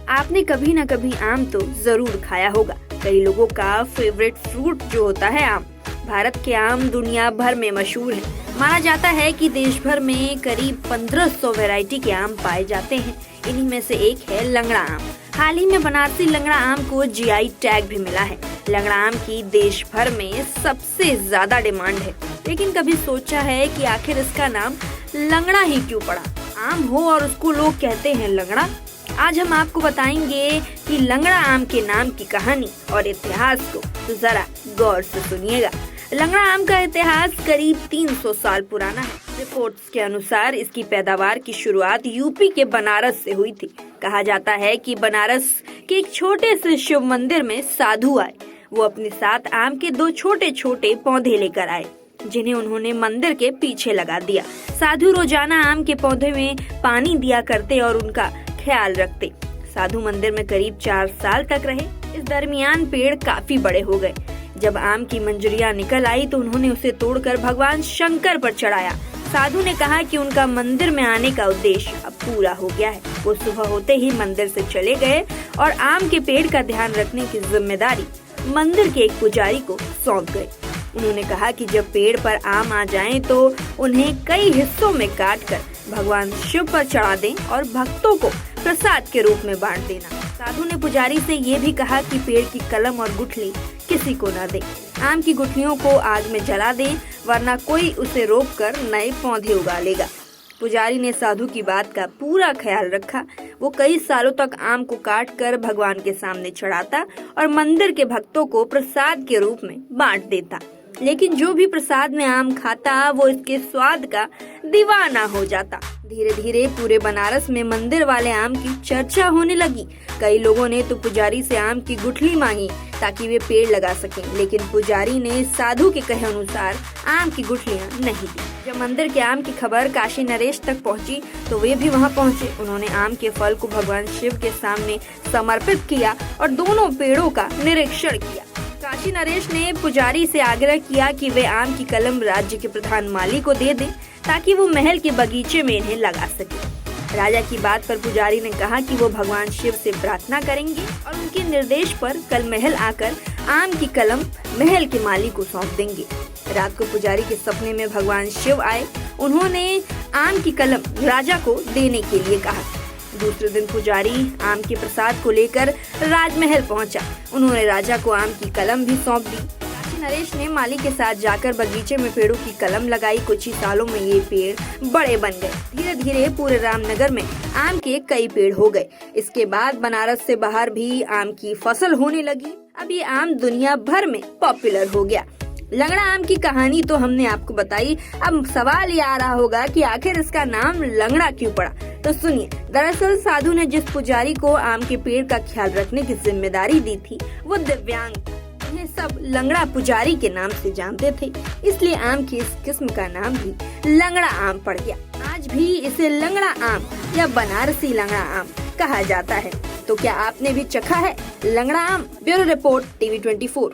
आपने कभी न कभी आम तो जरूर खाया होगा। कई लोगों का फेवरेट फ्रूट जो होता है आम। भारत के आम दुनिया भर में मशहूर है। माना जाता है कि देश भर में करीब 1500 वैरायटी के आम पाए जाते हैं। इन्हीं में से एक है लंगड़ा आम। हाल ही में बनारसी लंगड़ा आम को जीआई टैग भी मिला है। लंगड़ा आम की देश भर में सबसे ज्यादा डिमांड है। लेकिन कभी सोचा है कि आखिर इसका नाम लंगड़ा ही क्यों पड़ा? आम हो और उसको लोग कहते हैं लंगड़ा। आज हम आपको बताएंगे कि लंगड़ा आम के नाम की कहानी और इतिहास को, तो जरा गौर से सुनिएगा। लंगड़ा आम का इतिहास करीब 300 साल पुराना है। रिपोर्ट्स के अनुसार इसकी पैदावार की शुरुआत यूपी के बनारस से हुई थी। कहा जाता है कि बनारस के एक छोटे से शिव मंदिर में साधु आए। वो अपने साथ आम के 2 छोटे छोटे पौधे लेकर आए, जिन्हें उन्होंने मंदिर के पीछे लगा दिया। साधु रोजाना आम के पौधे में पानी दिया करते और उनका ख्याल रखते। साधु मंदिर में करीब 4 साल तक रहे। इस दरमियान पेड़ काफी बड़े हो गए। जब आम की मंजरियां निकल आई तो उन्होंने उसे तोड़कर भगवान शंकर पर चढ़ाया। साधु ने कहा कि उनका मंदिर में आने का उद्देश्य अब पूरा हो गया है। वो सुबह होते ही मंदिर से चले गए और आम के पेड़ का ध्यान रखने की जिम्मेदारी मंदिर के एक पुजारी को सौंप गए। उन्होंने कहा कि जब पेड़ पर आम आ जाएं तो उन्हें कई हिस्सों में काटकर भगवान शिव पर चढ़ा दें और भक्तों को प्रसाद के रूप में बांट देना। साधु ने पुजारी से ये भी कहा कि पेड़ की कलम और गुठली किसी को न दे। आम की गुठलियों को आग में जला दें, वरना कोई उसे रोककर नए पौधे उगा लेगा। पुजारी ने साधु की बात का पूरा ख्याल रखा। वो कई सालों तक आम को काटकर भगवान के सामने चढ़ाता और मंदिर के भक्तों को प्रसाद के रूप में बांट देता। लेकिन जो भी प्रसाद में आम खाता वो इसके स्वाद का दीवाना हो जाता। धीरे धीरे पूरे बनारस में मंदिर वाले आम की चर्चा होने लगी। कई लोगों ने तो पुजारी से आम की गुठली मांगी ताकि वे पेड़ लगा सकें, लेकिन पुजारी ने साधु के कहे अनुसार आम की गुठलियां नहीं दी। जब मंदिर के आम की खबर काशी नरेश तक पहुंची तो वे भी वहां पहुंचे। उन्होंने आम के फल को भगवान शिव के सामने समर्पित किया और दोनों पेड़ों का निरीक्षण किया। काशी नरेश ने पुजारी से आग्रह किया कि वे आम की कलम राज्य के प्रधान माली को दे दें ताकि वो महल के बगीचे में इन्हें लगा सके। राजा की बात पर पुजारी ने कहा कि वो भगवान शिव से प्रार्थना करेंगे और उनके निर्देश पर कल महल आकर आम की कलम महल के माली को सौंप देंगे। रात को पुजारी के सपने में भगवान शिव आए। उन्होंने आम की कलम राजा को देने के लिए कहा। दूसरे दिन पुजारी आम के प्रसाद को लेकर राजमहल पहुंचा। उन्होंने राजा को आम की कलम भी सौंप दी। काशी नरेश ने माली के साथ जाकर बगीचे में पेड़ों की कलम लगाई। कुछ ही सालों में ये पेड़ बड़े बन गए। धीरे धीरे पूरे रामनगर में आम के कई पेड़ हो गए। इसके बाद बनारस से बाहर भी आम की फसल होने लगी। अब ये आम दुनिया भर में पॉपुलर हो गया। लंगड़ा आम की कहानी तो हमने आपको बताई। अब सवाल ये आ रहा होगा कि आखिर इसका नाम लंगड़ा क्यों पड़ा? तो सुनिए, दरअसल साधु ने जिस पुजारी को आम के पेड़ का ख्याल रखने की जिम्मेदारी दी थी वो दिव्यांग था। उन्हें सब लंगड़ा पुजारी के नाम से जानते थे, इसलिए आम की इस किस्म का नाम भी लंगड़ा आम पड़ गया। आज भी इसे लंगड़ा आम या बनारसी लंगड़ा आम कहा जाता है। तो क्या आपने भी चखा है लंगड़ा आम? Bureau report, TV 24।